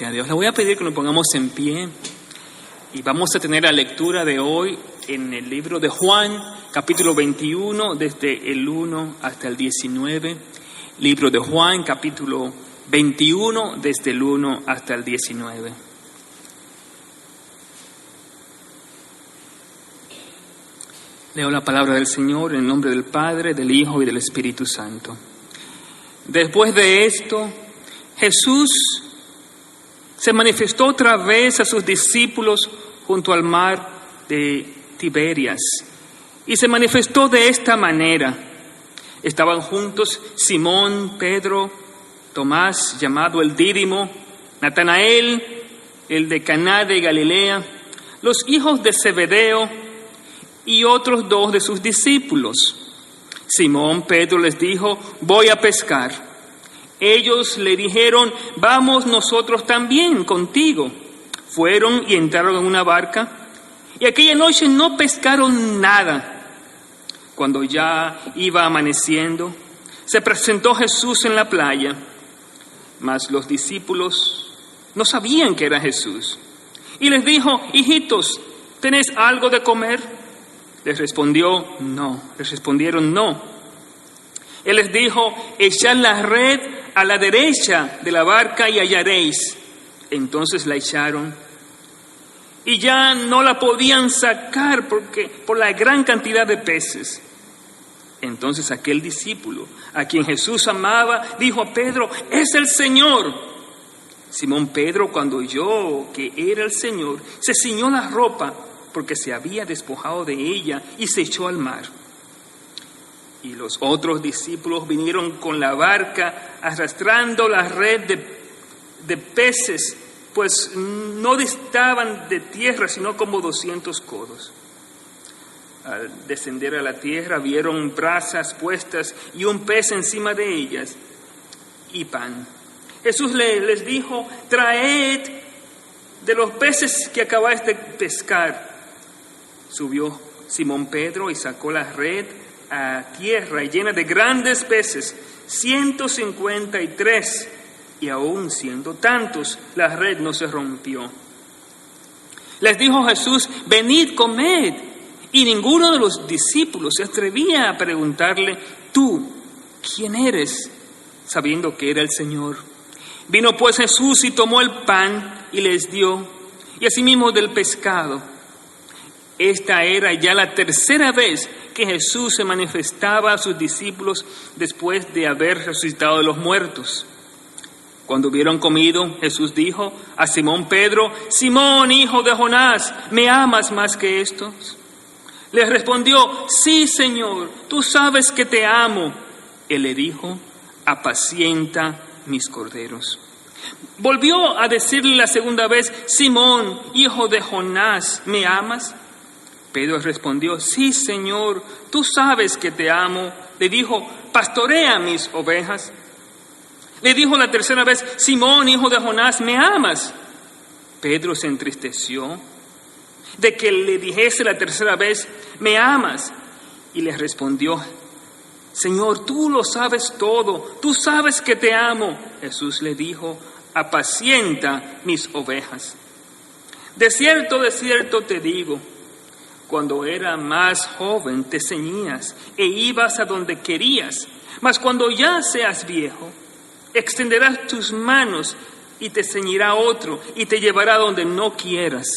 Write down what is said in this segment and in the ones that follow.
sea a Dios. Le voy a pedir que nos pongamos en pie y vamos a tener la lectura de hoy en el libro de Juan, capítulo 21, desde el 1 hasta el 19. Libro de Juan, capítulo 21, desde el 1 hasta el 19. Leo la palabra del Señor en el nombre del Padre, del Hijo y del Espíritu Santo. Después de esto, Jesús se manifestó otra vez a sus discípulos junto al mar de Tiberias. Y se manifestó de esta manera. Estaban juntos Simón, Pedro, Tomás, llamado el Dídimo, Natanael, el de Caná de Galilea, los hijos de Zebedeo y otros dos de sus discípulos. Simón Pedro les dijo: voy a pescar. Ellos le dijeron: vamos nosotros también contigo. Fueron y entraron en una barca, y aquella noche no pescaron nada. Cuando ya iba amaneciendo, se presentó Jesús en la playa, mas los discípulos no sabían que era Jesús. Y les dijo: hijitos, ¿tenéis algo de comer? Les respondieron no. Él les dijo: echad la red a la derecha de la barca y hallaréis. Entonces la echaron y ya no la podían sacar por la gran cantidad de peces. Entonces aquel discípulo a quien Jesús amaba dijo a Pedro: es el Señor. Simón Pedro, cuando oyó que era el Señor, se ciñó la ropa porque se había despojado de ella y se echó al mar. Y los otros discípulos vinieron con la barca arrastrando la red de peces, pues no distaban de tierra sino como 200 codos. Al descender a la tierra vieron brasas puestas y un pez encima de ellas y pan. Jesús les dijo: traed de los peces que acabáis de pescar. Subió Simón Pedro y sacó la red a tierra llena de grandes peces, 153, y aún siendo tantos, la red no se rompió. Les dijo Jesús: venid, comed. Y ninguno de los discípulos se atrevía a preguntarle: ¿tú quién eres?, sabiendo que era el Señor. Vino pues Jesús y tomó el pan y les dio, y asimismo del pescado. Esta era ya la tercera vez que Jesús se manifestaba a sus discípulos después de haber resucitado de los muertos. Cuando hubieron comido, Jesús dijo a Simón Pedro: Simón, hijo de Jonás, ¿me amas más que estos? Le respondió: sí, Señor, tú sabes que te amo. Él le dijo: apacienta mis corderos. Volvió a decirle la segunda vez: Simón, hijo de Jonás, ¿me amas? Pedro respondió: sí, Señor, tú sabes que te amo. Le dijo: pastorea mis ovejas. Le dijo la tercera vez: Simón, hijo de Jonás, ¿me amas? Pedro se entristeció de que le dijese la tercera vez: ¿me amas? Y le respondió: Señor, tú lo sabes todo, tú sabes que te amo. Jesús le dijo: apacienta mis ovejas. De cierto te digo, cuando era más joven te ceñías e ibas a donde querías, mas cuando ya seas viejo, extenderás tus manos y te ceñirá otro y te llevará donde no quieras.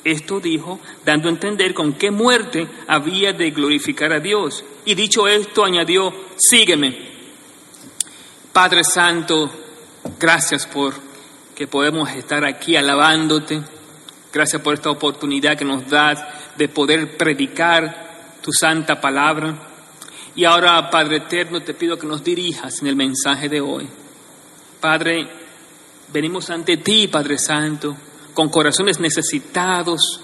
Esto dijo, dando a entender con qué muerte había de glorificar a Dios. Y dicho esto, añadió: sígueme. Padre Santo, gracias por que podemos estar aquí alabándote. Gracias por esta oportunidad que nos das de poder predicar tu santa palabra. Y ahora, Padre eterno, te pido que nos dirijas en el mensaje de hoy. Padre, venimos ante ti, Padre Santo, con corazones necesitados.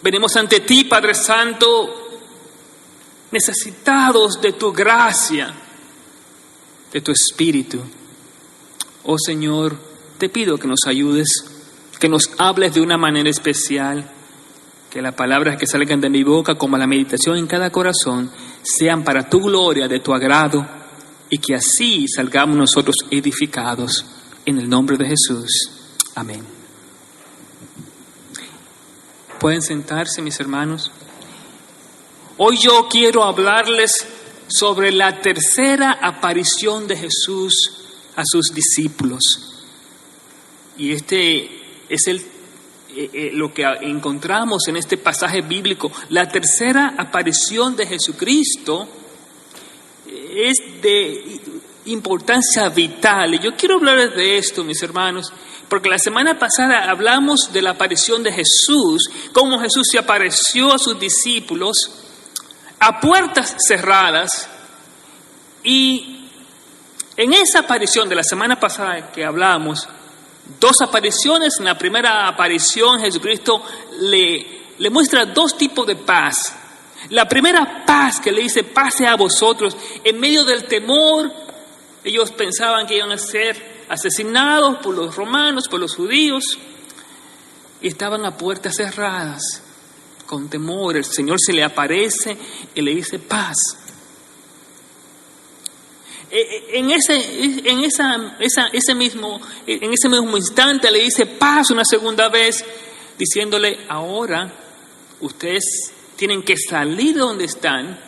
Venimos ante ti, Padre Santo, necesitados de tu gracia, de tu Espíritu. Oh Señor, te pido que nos ayudes, que nos hables de una manera especial, que las palabras que salgan de mi boca como la meditación en cada corazón sean para tu gloria, de tu agrado, y que así salgamos nosotros edificados. En el nombre de Jesús. Amén. Pueden sentarse, mis hermanos. Hoy yo quiero hablarles sobre la tercera aparición de Jesús a sus discípulos. Y este es lo que encontramos en este pasaje bíblico. La tercera aparición de Jesucristo es de importancia vital. Y yo quiero hablarles de esto, mis hermanos, porque la semana pasada hablamos de la aparición de Jesús, cómo Jesús se apareció a sus discípulos a puertas cerradas. Y en esa aparición de la semana pasada que hablamos, dos apariciones. En la primera aparición Jesucristo le muestra dos tipos de paz. La primera paz que le dice: pase a vosotros. En medio del temor, ellos pensaban que iban a ser asesinados por los romanos, por los judíos, y estaban a puertas cerradas, con temor. El Señor se le aparece y le dice: paz. En ese mismo instante le dice paz una segunda vez, diciéndole: ahora ustedes tienen que salir de donde están,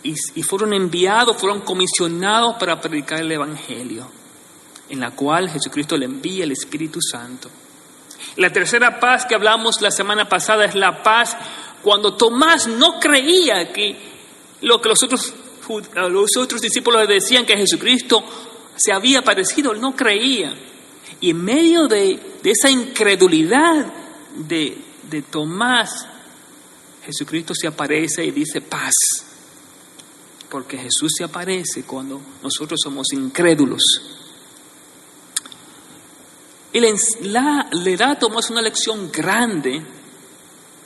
y fueron enviados, fueron comisionados para predicar el Evangelio, en la cual Jesucristo le envía el Espíritu Santo. La tercera paz que hablamos la semana pasada es la paz cuando Tomás no creía que lo que los otros discípulos le decían, que Jesucristo se había aparecido. Él no creía. Y en medio de esa incredulidad de Tomás, Jesucristo se aparece y dice: paz. Porque Jesús se aparece cuando nosotros somos incrédulos. Y le da a Tomás una lección grande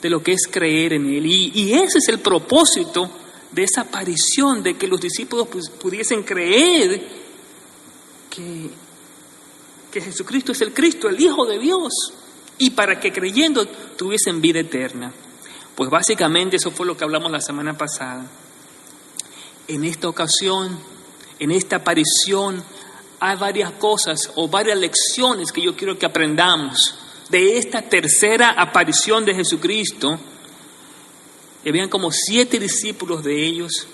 de lo que es creer en Él. Y ese es el propósito de esa aparición, de que los discípulos pudiesen creer que Jesucristo es el Cristo, el Hijo de Dios, y para que creyendo tuviesen vida eterna. Pues básicamente eso fue lo que hablamos la semana pasada. En esta ocasión, en esta aparición, hay varias cosas o varias lecciones que yo quiero que aprendamos de esta tercera aparición de Jesucristo. Y habían como 7 discípulos de ellos.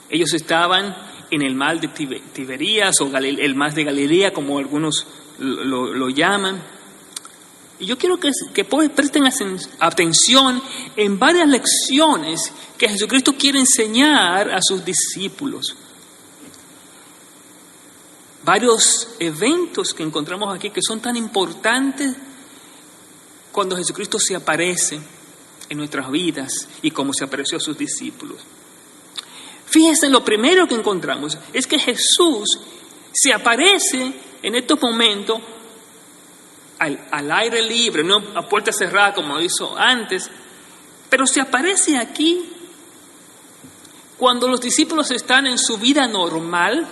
Ellos estaban en el mar de Tiberías, o el mar de Galilea, como algunos lo llaman. Y yo quiero que presten atención en varias lecciones que Jesucristo quiere enseñar a sus discípulos. Varios eventos que encontramos aquí que son tan importantes cuando Jesucristo se aparece en nuestras vidas y como se apareció a sus discípulos. Fíjense, lo primero que encontramos es que Jesús se aparece en estos momentos al aire libre, no a puerta cerrada como hizo antes, pero se aparece aquí cuando los discípulos están en su vida normal,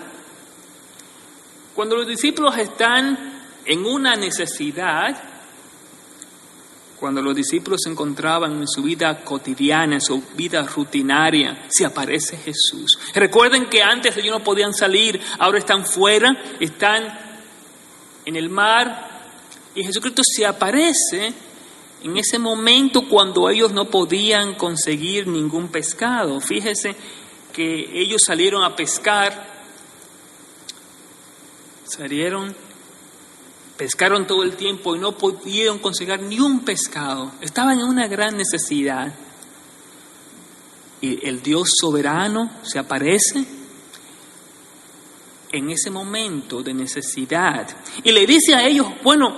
cuando los discípulos están en una necesidad, cuando los discípulos se encontraban en su vida cotidiana, en su vida rutinaria, se aparece Jesús. Recuerden que antes ellos no podían salir, ahora están fuera, están en el mar, y Jesucristo se aparece en ese momento cuando ellos no podían conseguir ningún pescado. Fíjese que ellos salieron a pescar, pescaron todo el tiempo y no pudieron conseguir ni un pescado. Estaban en una gran necesidad. Y el Dios soberano se aparece en ese momento de necesidad. Y le dice a ellos: bueno,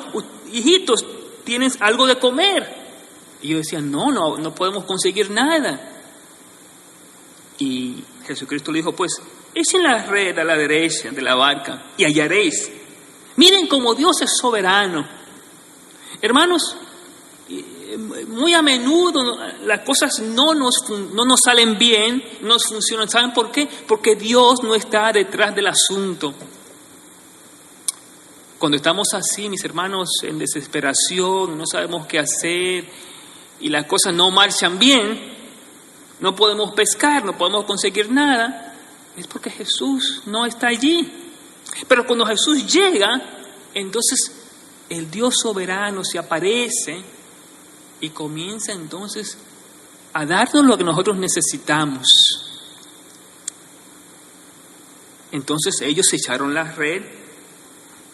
hijitos, ¿tienes algo de comer? Y ellos decían: no podemos conseguir nada. Y Jesucristo le dijo: pues echen la red a la derecha de la barca y hallaréis. Miren cómo Dios es soberano. Hermanos, muy a menudo las cosas no nos salen bien, no nos funcionan. ¿Saben por qué? Porque Dios no está detrás del asunto. Cuando estamos así, mis hermanos, en desesperación, no sabemos qué hacer y las cosas no marchan bien, no podemos pescar, no podemos conseguir nada, es porque Jesús no está allí. Pero cuando Jesús llega, entonces el Dios soberano se aparece y comienza entonces a darnos lo que nosotros necesitamos. Entonces ellos echaron la red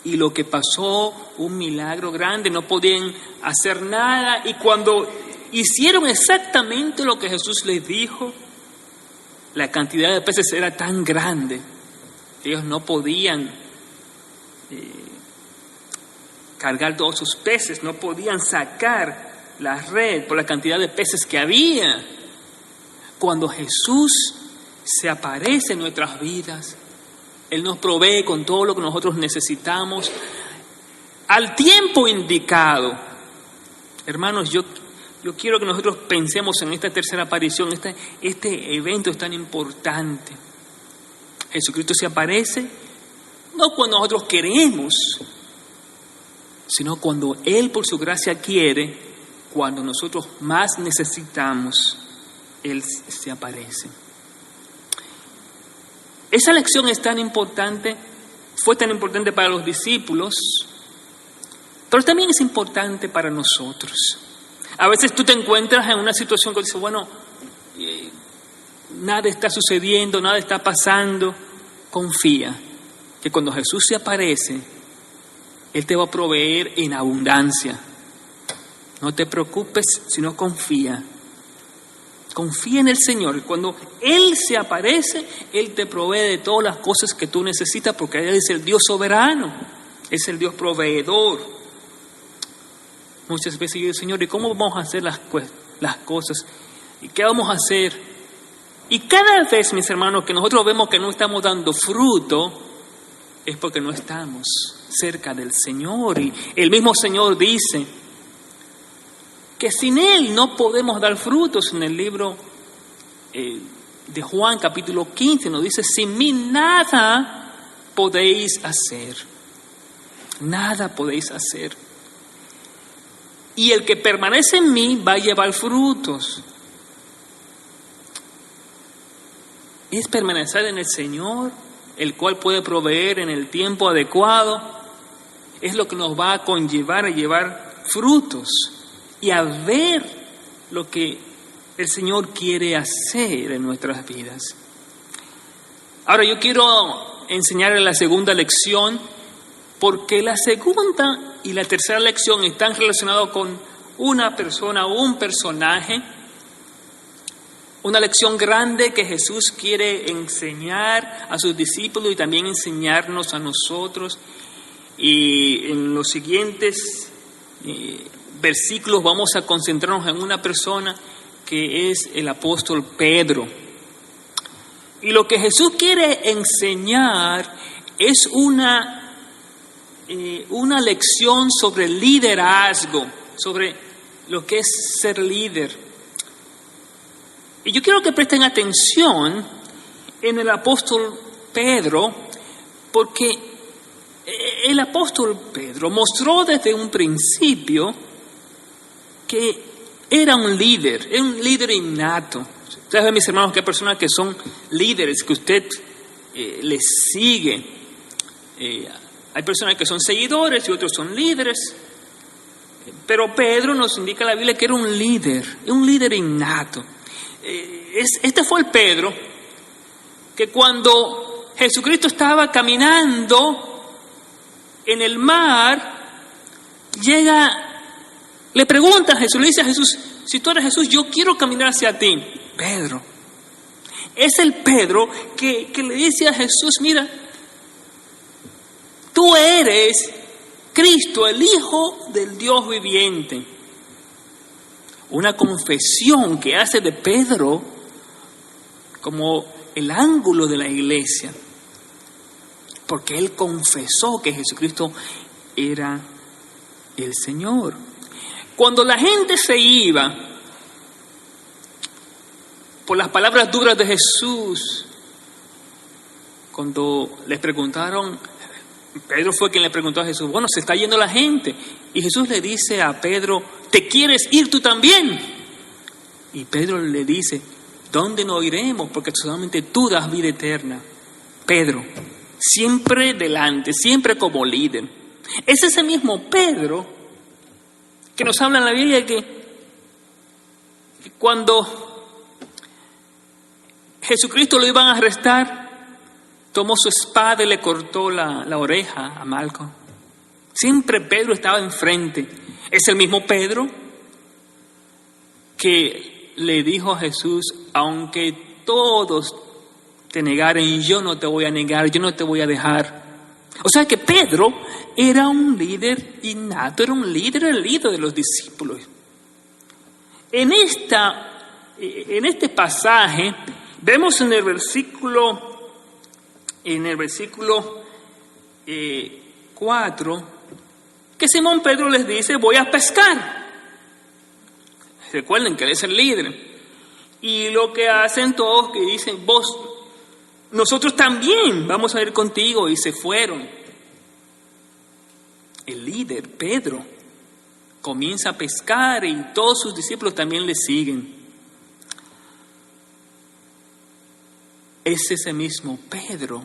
y lo que pasó, un milagro grande, no podían hacer nada, y cuando hicieron exactamente lo que Jesús les dijo, la cantidad de peces era tan grande, ellos no podían cargar todos sus peces, no podían sacar la red por la cantidad de peces que había. Cuando Jesús se aparece en nuestras vidas, Él nos provee con todo lo que nosotros necesitamos al tiempo indicado. Hermanos, yo quiero que nosotros pensemos en esta tercera aparición, este evento es tan importante. Jesucristo se aparece no cuando nosotros queremos, sino cuando Él por su gracia quiere, cuando nosotros más necesitamos, Él se aparece. Esa lección es tan importante, fue tan importante para los discípulos, pero también es importante para nosotros. A veces tú te encuentras en una situación que dices, bueno, nada está sucediendo, nada está pasando. Confía que cuando Jesús se aparece, Él te va a proveer en abundancia. No te preocupes, sino confía. Confía en el Señor. Cuando Él se aparece, Él te provee de todas las cosas que tú necesitas, porque Él es el Dios soberano, es el Dios proveedor. Muchas veces yo digo, Señor, ¿y cómo vamos a hacer las cosas? ¿Y qué vamos a hacer? Y cada vez, mis hermanos, que nosotros vemos que no estamos dando fruto, es porque no estamos cerca del Señor. Y el mismo Señor dice que sin Él no podemos dar frutos. En el libro de Juan, capítulo 15, nos dice, sin mí nada podéis hacer. Nada podéis hacer. Y el que permanece en mí va a llevar frutos. Es permanecer en el Señor, el cual puede proveer en el tiempo adecuado. Es lo que nos va a conllevar a llevar frutos y a ver lo que el Señor quiere hacer en nuestras vidas. Ahora yo quiero enseñarles la segunda lección, porque la segunda y la tercera lección están relacionadas con una persona o un personaje. Una lección grande que Jesús quiere enseñar a sus discípulos y también enseñarnos a nosotros. Y en los siguientes versículos vamos a concentrarnos en una persona que es el apóstol Pedro. Y lo que Jesús quiere enseñar es una lección sobre liderazgo, sobre lo que es ser líder. Y yo quiero que presten atención en el apóstol Pedro, porque el apóstol Pedro mostró desde un principio que era un líder innato. Ustedes ven, mis hermanos, que hay personas que son líderes, que usted les sigue. Hay personas que son seguidores y otros son líderes. Pero Pedro nos indica en la Biblia que era un líder innato. Este fue el Pedro que cuando Jesucristo estaba caminando en el mar, le pregunta a Jesús, le dice a Jesús, si tú eres Jesús, yo quiero caminar hacia ti. Pedro. Es el Pedro que le dice a Jesús, mira, tú eres Cristo, el Hijo del Dios viviente. Una confesión que hace de Pedro como el ángulo de la iglesia, porque él confesó que Jesucristo era el Señor. Cuando la gente se iba por las palabras duras de Jesús, cuando les preguntaron, Pedro fue quien le preguntó a Jesús, bueno, se está yendo la gente. Y Jesús le dice a Pedro, ¿te quieres ir tú también? Y Pedro le dice, ¿dónde no iremos? Porque solamente tú das vida eterna. Pedro, siempre delante, siempre como líder. Es ese mismo Pedro que nos habla en la Biblia que cuando Jesucristo lo iban a arrestar, tomó su espada y le cortó la oreja a Malco. Siempre Pedro estaba enfrente. Es el mismo Pedro que le dijo a Jesús: aunque todos te negaren, yo no te voy a negar, yo no te voy a dejar. O sea que Pedro era un líder innato, era el líder de los discípulos. En este pasaje vemos en el versículo 4 que Simón Pedro les dice: voy a pescar. Recuerden que él es el líder. Y lo que hacen todos que dicen: nosotros también vamos a ir contigo. Y se fueron. El líder, Pedro, comienza a pescar y todos sus discípulos también le siguen. Es ese mismo Pedro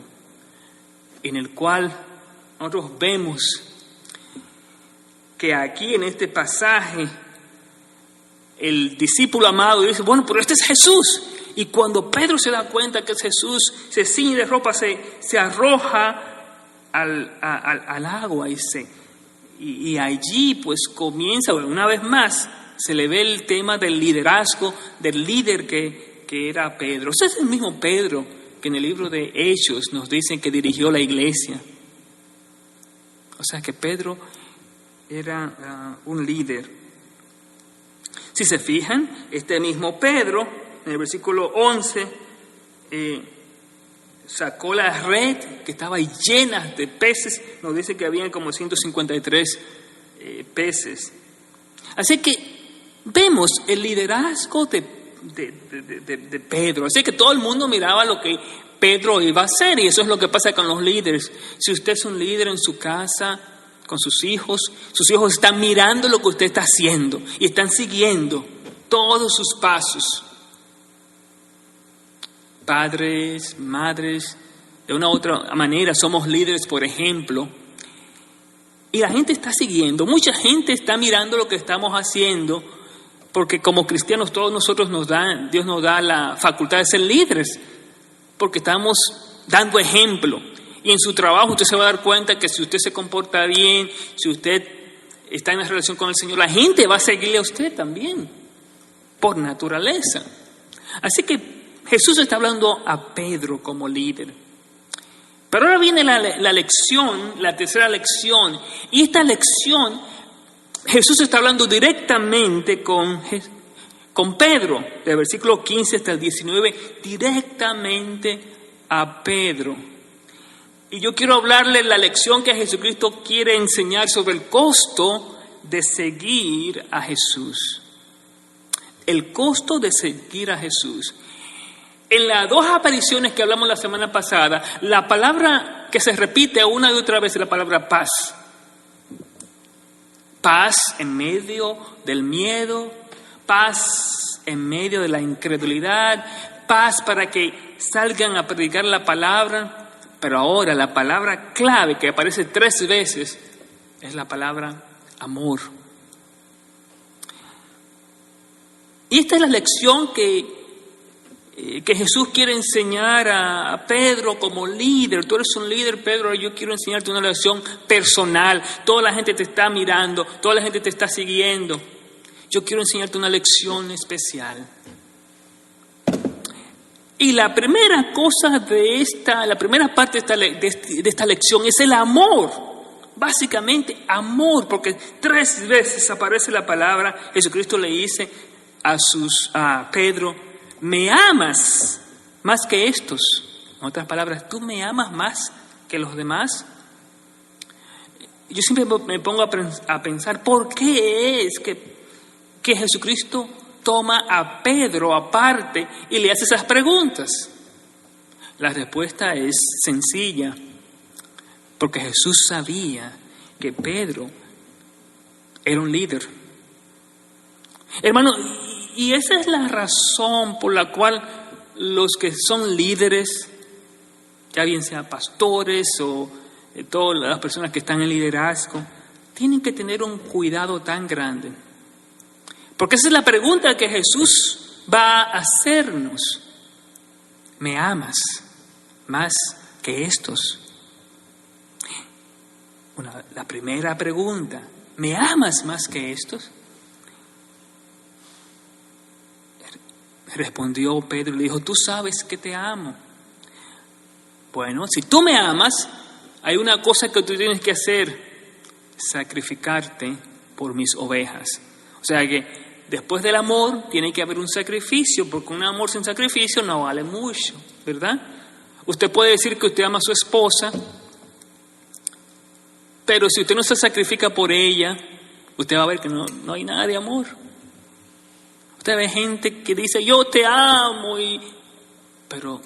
en el cual nosotros vemos que aquí en este pasaje el discípulo amado dice: bueno, pero este es Jesús. Y cuando Pedro se da cuenta que es Jesús, se ciñe de ropa, se arroja al agua y allí pues comienza, una vez más, se le ve el tema del liderazgo, del líder que era Pedro. Ese es el mismo Pedro que en el libro de Hechos nos dicen que dirigió la iglesia. O sea que Pedro era un líder. Si se fijan, este mismo Pedro, en el versículo 11, sacó la red que estaba llena de peces. Nos dice que habían como 153 peces. Así que vemos el liderazgo de Pedro. Así que todo el mundo miraba lo que Pedro iba a hacer, y eso es lo que pasa con los líderes. Si usted es un líder en su casa, con sus hijos están mirando lo que usted está haciendo y están siguiendo todos sus pasos. Padres, madres, de una u otra manera somos líderes, por ejemplo, y la gente está siguiendo. Mucha gente está mirando lo que estamos haciendo, porque como cristianos todos nosotros Dios nos da la facultad de ser líderes, porque estamos dando ejemplo. Y en su trabajo usted se va a dar cuenta que si usted se comporta bien, si usted está en la relación con el Señor, la gente va a seguirle a usted también, por naturaleza. Así que Jesús está hablando a Pedro como líder. Pero ahora viene la lección, la tercera lección. Y esta lección, Jesús está hablando directamente con Pedro, del versículo 15 hasta el 19, directamente a Pedro. Y yo quiero hablarle la lección que Jesucristo quiere enseñar sobre el costo de seguir a Jesús. El costo de seguir a Jesús. En las dos apariciones que hablamos la semana pasada, la palabra que se repite una y otra vez es la palabra paz. Paz en medio del miedo, paz en medio de la incredulidad, paz para que salgan a predicar la palabra. Pero ahora la palabra clave que aparece 3 veces es la palabra amor. Y esta es la lección que Jesús quiere enseñar a Pedro como líder. Tú eres un líder, Pedro, yo quiero enseñarte una lección personal. Toda la gente te está mirando, toda la gente te está siguiendo. Yo quiero enseñarte una lección especial. Y la primera cosa la primera parte de esta lección es el amor. Básicamente amor, porque 3 veces aparece la palabra. Jesucristo le dice a Pedro: me amas más que estos. En otras palabras, ¿tú me amas más que los demás? Yo siempre me pongo a pensar, ¿por qué es que Jesucristo toma a Pedro aparte y le hace esas preguntas? La respuesta es sencilla, porque Jesús sabía que Pedro era un líder. Hermano, y esa es la razón por la cual los que son líderes ya bien sea pastores o todas las personas que están en liderazgo, tienen que tener un cuidado tan grande. Porque esa es la pregunta que Jesús va a hacernos. ¿Me amas más que estos? Bueno, la primera pregunta, ¿me amas más que estos? Respondió Pedro y le dijo, tú sabes que te amo. Bueno, si tú me amas, hay una cosa que tú tienes que hacer, sacrificarte por mis ovejas. O sea que después del amor tiene que haber un sacrificio, porque un amor sin sacrificio no vale mucho, ¿verdad? Usted puede decir que usted ama a su esposa, pero si usted no se sacrifica por ella, usted va a ver que no hay nada de amor. Usted ve gente que dice, yo te amo, pero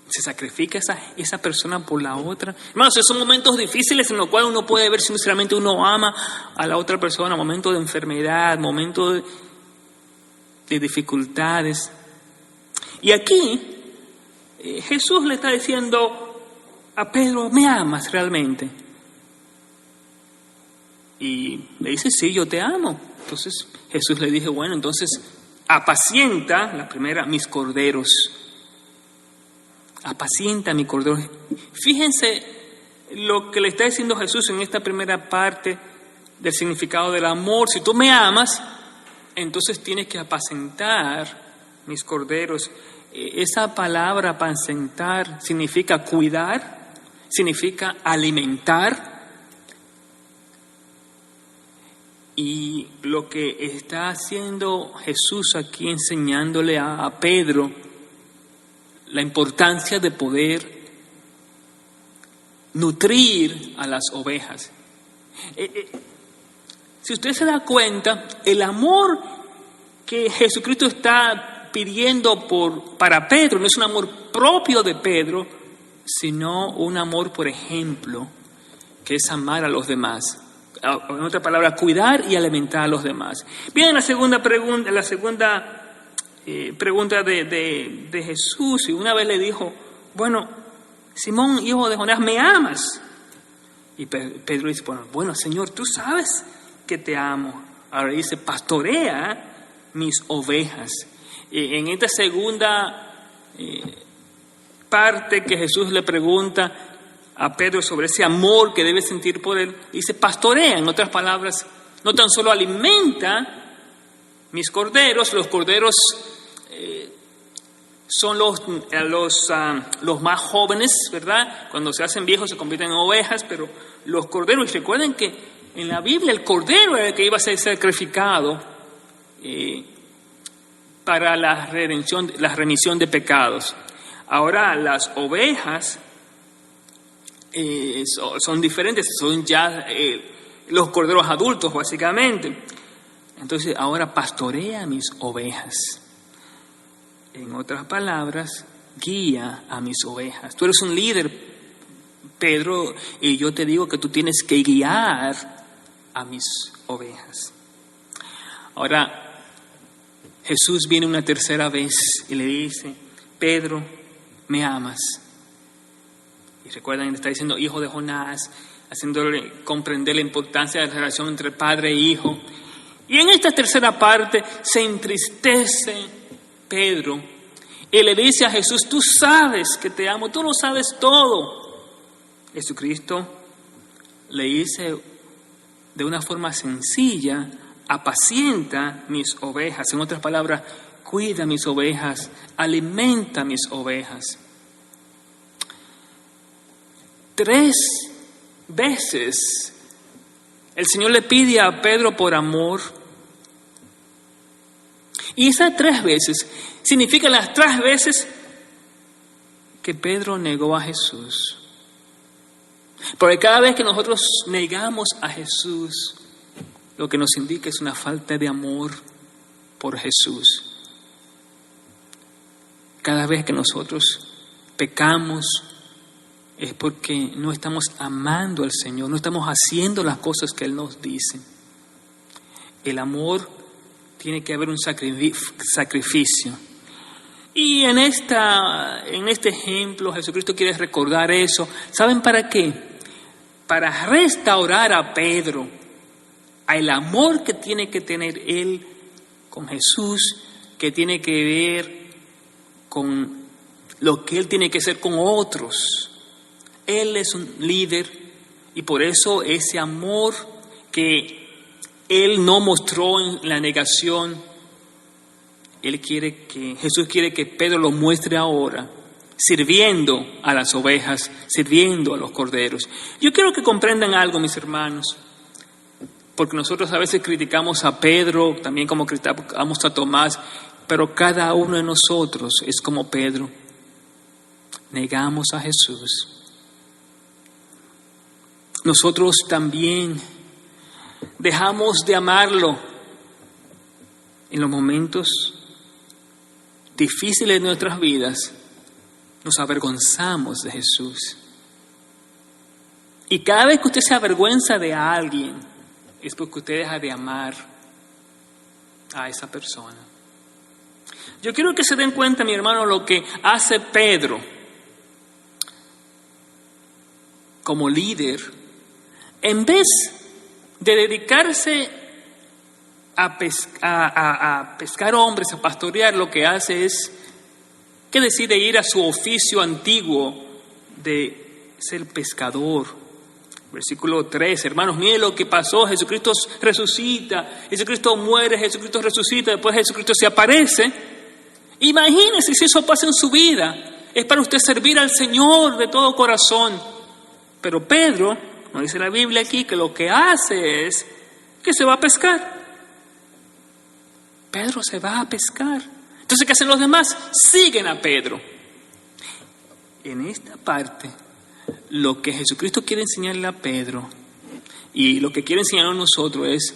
se sacrifica esa persona por la otra. Hermanos, son momentos difíciles en los cuales uno puede ver si sinceramente uno ama a la otra persona, momentos de enfermedad, momentos de dificultades. Y aquí Jesús le está diciendo a Pedro, ¿me amas realmente? Y le dice, sí, yo te amo. Entonces Jesús le dijo, bueno, entonces apacienta, la primera, mis corderos. Apacienta mi cordero. Fíjense lo que le está diciendo Jesús en esta primera parte del significado del amor. Si tú me amas, entonces tienes que apacentar mis corderos. Esa palabra apacentar significa cuidar, significa alimentar. Y lo que está haciendo Jesús aquí enseñándole a Pedro la importancia de poder nutrir a las ovejas. Si usted se da cuenta, el amor que Jesucristo está pidiendo para Pedro no es un amor propio de Pedro, sino un amor, por ejemplo, que es amar a los demás. En otra palabra, cuidar y alimentar a los demás. Bien, la segunda pregunta de Jesús, y una vez le dijo, bueno, Simón, hijo de Jonás, ¿me amas? Y Pedro dice, bueno, Señor, tú sabes que te amo. Ahora dice, pastorea mis ovejas. En esta segunda parte que Jesús le pregunta a Pedro sobre ese amor que debe sentir por él, dice, pastorea, en otras palabras, no tan solo alimenta mis corderos, los corderos son los más jóvenes, ¿verdad? Cuando se hacen viejos se convierten en ovejas, pero los corderos, recuerden que en la Biblia el cordero era el que iba a ser sacrificado para la remisión de pecados. Ahora las ovejas son diferentes, son ya los corderos adultos básicamente. Entonces ahora pastorea mis ovejas. En otras palabras, guía a mis ovejas. Tú eres un líder, Pedro, y yo te digo que tú tienes que guiar a mis ovejas. Ahora, Jesús viene una tercera vez y le dice, Pedro, ¿me amas? Y recuerdan, le está diciendo hijo de Jonás, haciéndole comprender la importancia de la relación entre padre e hijo. Y en esta tercera parte se entristece Pedro y le dice a Jesús, tú sabes que te amo, tú lo sabes todo. Jesucristo le dice de una forma sencilla, apacienta mis ovejas. En otras palabras, cuida mis ovejas, alimenta mis ovejas. 3 veces el Señor le pide a Pedro por amor. Y esas 3 veces significan las 3 veces que Pedro negó a Jesús. Porque cada vez que nosotros negamos a Jesús, lo que nos indica es una falta de amor por Jesús. Cada vez que nosotros pecamos, es porque no estamos amando al Señor, no estamos haciendo las cosas que Él nos dice. El amor tiene que haber un sacrificio. Y en este ejemplo Jesucristo quiere recordar eso. ¿Saben para qué? Para restaurar a Pedro al amor que tiene que tener él con Jesús, que tiene que ver con lo que él tiene que hacer con otros. Él es un líder y por eso ese amor que él no mostró en la negación, Jesús quiere que Pedro lo muestre ahora, sirviendo a las ovejas, sirviendo a los corderos. Yo quiero que comprendan algo, mis hermanos, porque nosotros a veces criticamos a Pedro, también como criticamos a Tomás, pero cada uno de nosotros es como Pedro. Negamos a Jesús. Nosotros también dejamos de amarlo en los momentos difíciles de nuestras vidas. Nos avergonzamos de Jesús. Y cada vez que usted se avergüenza de alguien, es porque usted deja de amar a esa persona. Yo quiero que se den cuenta, mi hermano, lo que hace Pedro como líder. En vez de dedicarse a pescar hombres, a pastorear, lo que hace es que decide ir a su oficio antiguo de ser pescador. Versículo 3, hermanos, miren lo que pasó. Jesucristo resucita, Jesucristo muere, Jesucristo resucita, después Jesucristo se aparece. Imagínense si eso pasa en su vida. Es para usted servir al Señor de todo corazón. Pero Pedro, no dice la Biblia aquí, que lo que hace es que se va a pescar. Pedro se va a pescar. Entonces, ¿qué hacen los demás? Siguen a Pedro. En esta parte, lo que Jesucristo quiere enseñarle a Pedro y lo que quiere enseñarnos a nosotros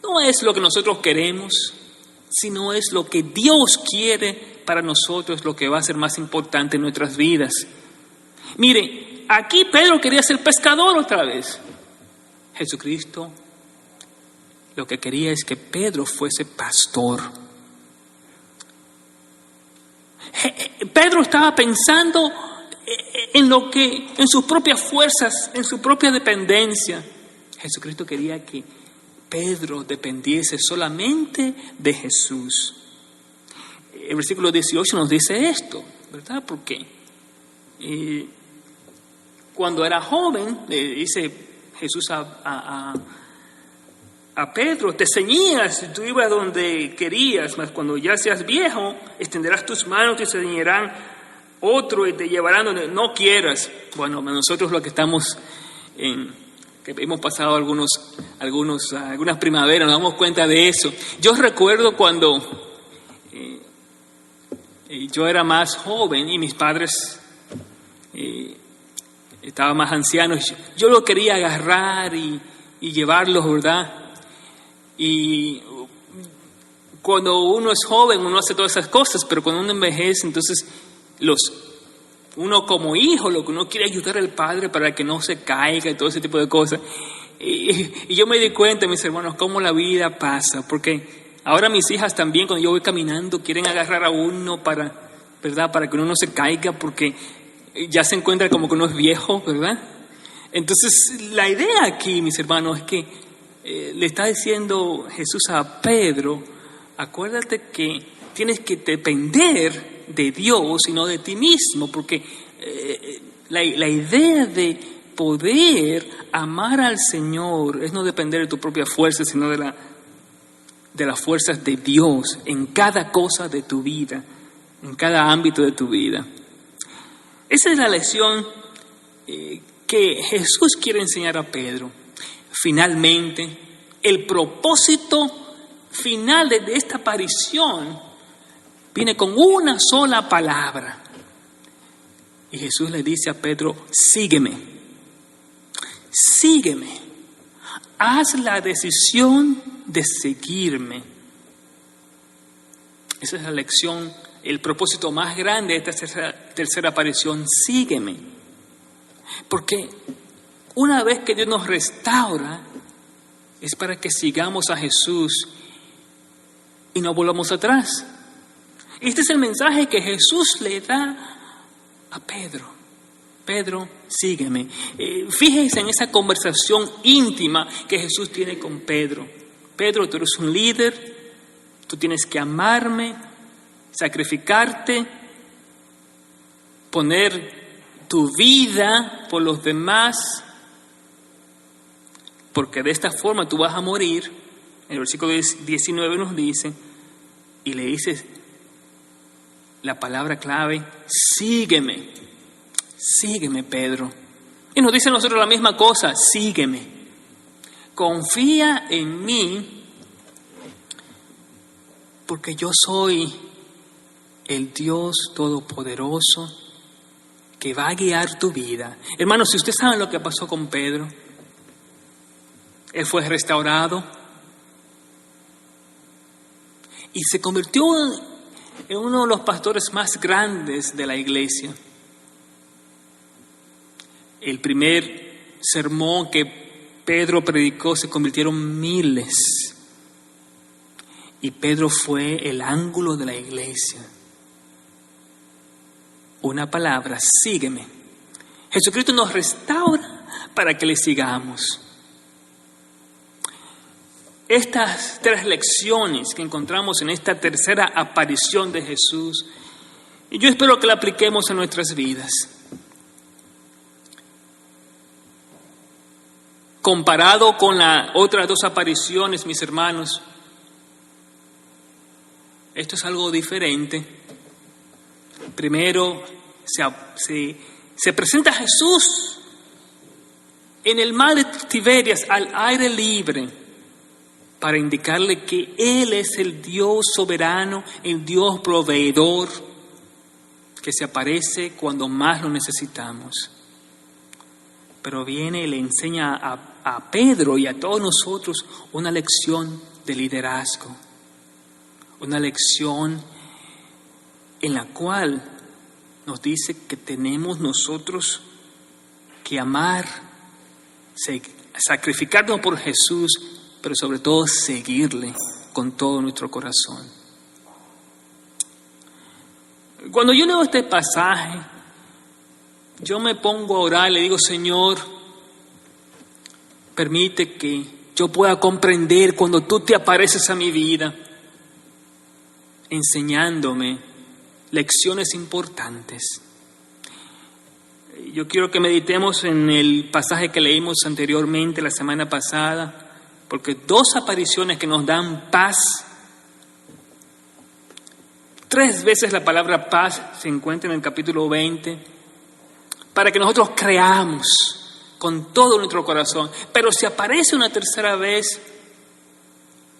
no es lo que nosotros queremos, sino es lo que Dios quiere para nosotros, lo que va a ser más importante en nuestras vidas. Mire, aquí Pedro quería ser pescador otra vez. Jesucristo lo que quería es que Pedro fuese pastor. Pedro estaba pensando en sus propias fuerzas, en su propia dependencia. Jesucristo quería que Pedro dependiese solamente de Jesús. El versículo 18 nos dice esto, ¿verdad? Porque cuando era joven, le dice Jesús a Pedro, te ceñías, tú ibas donde querías, mas cuando ya seas viejo, extenderás tus manos, te ceñirán otro y te llevarán donde no quieras. Bueno, nosotros lo que estamos que hemos pasado algunas primaveras, nos damos cuenta de eso. Yo recuerdo cuando yo era más joven y mis padres estaban más ancianos, yo lo quería agarrar y llevarlos, ¿verdad? Y cuando uno es joven, uno hace todas esas cosas, pero cuando uno envejece, entonces uno como hijo, lo que uno quiere ayudar al padre para que no se caiga y todo ese tipo de cosas. Y yo me di cuenta, mis hermanos, cómo la vida pasa, porque ahora mis hijas también, cuando yo voy caminando, quieren agarrar a uno ¿verdad? Para que uno no se caiga, porque ya se encuentra como que uno es viejo, ¿verdad? Entonces, la idea aquí, mis hermanos, es que le está diciendo Jesús a Pedro, acuérdate que tienes que depender de Dios y no de ti mismo, porque la idea de poder amar al Señor es no depender de tu propia fuerza, sino de las fuerzas de Dios en cada cosa de tu vida, en cada ámbito de tu vida. Esa es la lección que Jesús quiere enseñar a Pedro. Finalmente, el propósito final de esta aparición viene con una sola palabra. Y Jesús le dice a Pedro, sígueme, sígueme, haz la decisión de seguirme. Esa es la lección, el propósito más grande de esta tercera aparición, sígueme. Porque una vez que Dios nos restaura, es para que sigamos a Jesús y no volvamos atrás. Este es el mensaje que Jesús le da a Pedro. Pedro, sígueme. Fíjense en esa conversación íntima que Jesús tiene con Pedro. Pedro, tú eres un líder, tú tienes que amarme, sacrificarte, poner tu vida por los demás, porque de esta forma tú vas a morir. El versículo 19 nos dice, y le dices la palabra clave, sígueme, sígueme, Pedro. Y nos dice a nosotros la misma cosa, sígueme, confía en mí, porque yo soy el Dios Todopoderoso que va a guiar tu vida. Hermanos, si ustedes saben lo que pasó con Pedro, él fue restaurado y se convirtió en uno de los pastores más grandes de la iglesia. El primer sermón que Pedro predicó se convirtieron miles. Y Pedro fue el ángulo de la iglesia. Una palabra, sígueme. Jesucristo nos restaura para que le sigamos. Estas 3 lecciones que encontramos en esta tercera aparición de Jesús, y yo espero que la apliquemos en nuestras vidas. Comparado con las otras 2 apariciones, mis hermanos, esto es algo diferente. Primero se presenta Jesús en el mar de Tiberias al aire libre para indicarle que Él es el Dios soberano, el Dios proveedor que se aparece cuando más lo necesitamos. Pero viene y le enseña a Pedro y a todos nosotros una lección de liderazgo, una lección en la cual nos dice que tenemos nosotros que amar, sacrificarnos por Jesús, pero sobre todo seguirle con todo nuestro corazón. Cuando yo leo este pasaje, yo me pongo a orar y le digo, Señor, permite que yo pueda comprender cuando tú te apareces a mi vida, enseñándome lecciones importantes. Yo quiero que meditemos en el pasaje que leímos anteriormente la semana pasada, porque 2 apariciones que nos dan paz. 3 veces la palabra paz se encuentra en el capítulo 20, para que nosotros creamos con todo nuestro corazón, pero se aparece una tercera vez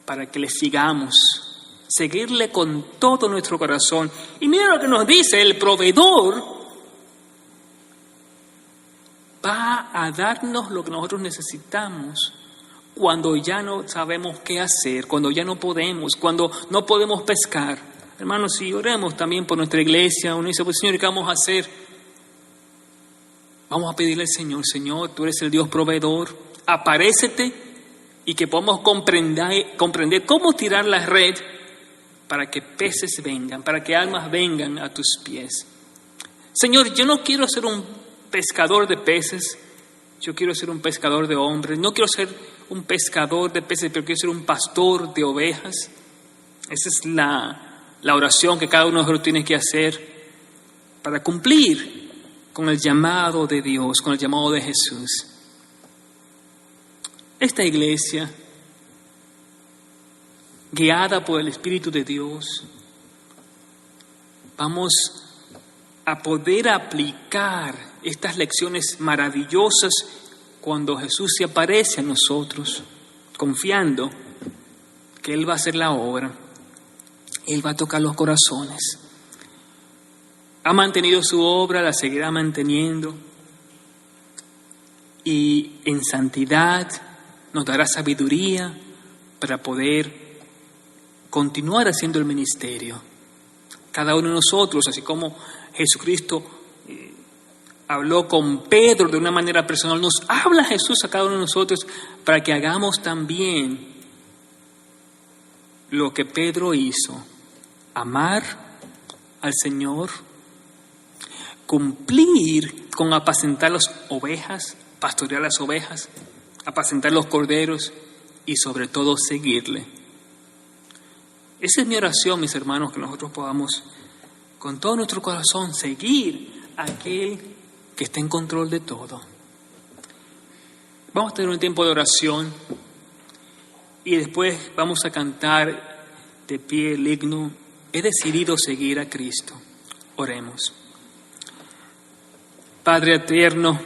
para que le sigamos, seguirle con todo nuestro corazón. Y mira lo que nos dice, el proveedor va a darnos lo que nosotros necesitamos cuando ya no sabemos qué hacer, cuando ya no podemos, cuando no podemos pescar. Hermanos, si oremos también por nuestra iglesia, uno dice, pues Señor, ¿qué vamos a hacer? Vamos a pedirle al Señor, Señor, tú eres el Dios proveedor, aparécete y que podamos comprender cómo tirar la red para que peces vengan, para que almas vengan a tus pies. Señor, yo no quiero ser un pescador de peces, yo quiero ser un pescador de hombres. No quiero ser un pescador de peces, pero quiero ser un pastor de ovejas. Esa es la oración que cada uno de nosotros tiene que hacer para cumplir con el llamado de Dios, con el llamado de Jesús. Esta iglesia, guiada por el Espíritu de Dios, vamos a poder aplicar estas lecciones maravillosas cuando Jesús se aparece a nosotros, confiando que Él va a hacer la obra, Él va a tocar los corazones. Ha mantenido su obra, la seguirá manteniendo, y en santidad nos dará sabiduría para poder continuar haciendo el ministerio. Cada uno de nosotros, así como Jesucristo habló con Pedro de una manera personal, nos habla Jesús a cada uno de nosotros para que hagamos también lo que Pedro hizo: amar, al Señor, cumplir con apacentar las ovejas, pastorear las ovejas, apacentar los corderos y sobre todo seguirle. Esa es mi oración, mis hermanos, que nosotros podamos con todo nuestro corazón seguir a aquel que está en control de todo. Vamos a tener un tiempo de oración y después vamos a cantar de pie el himno He decidido seguir a Cristo. Oremos. Padre eterno,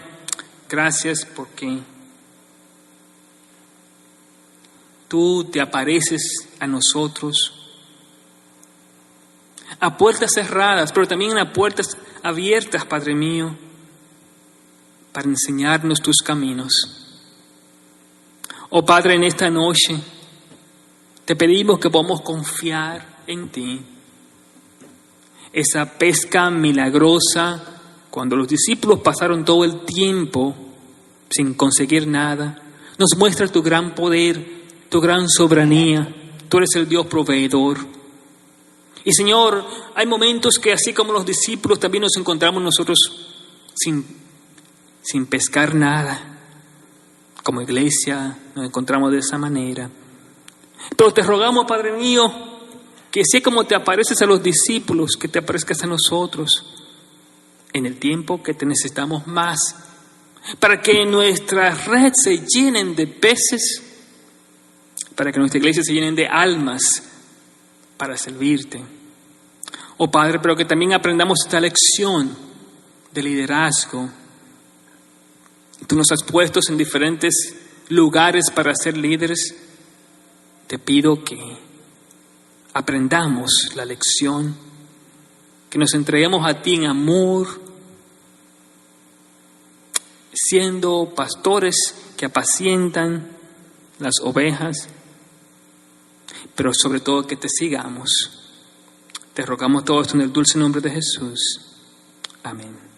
gracias porque tú te apareces a nosotros a puertas cerradas, pero también a puertas abiertas, Padre mío, para enseñarnos tus caminos. Oh Padre, en esta noche te pedimos que podamos confiar en ti. Esa pesca milagrosa, cuando los discípulos pasaron todo el tiempo sin conseguir nada, nos muestra tu gran poder, tu gran soberanía. Tú eres el Dios proveedor. Y Señor, hay momentos que así como los discípulos también nos encontramos nosotros sin pescar nada. Como iglesia nos encontramos de esa manera. Pero te rogamos, Padre mío, que así como te apareces a los discípulos, que te aparezcas a nosotros en el tiempo que te necesitamos más, para que nuestra red se llenen de peces, para que nuestra iglesia se llenen de almas para servirte. Oh Padre, pero que también aprendamos esta lección de liderazgo. Tú nos has puesto en diferentes lugares para ser líderes. Te pido que aprendamos la lección, que nos entreguemos a ti en amor, siendo pastores que apacientan las ovejas, pero sobre todo que te sigamos. Te rogamos todo esto en el dulce nombre de Jesús. Amén.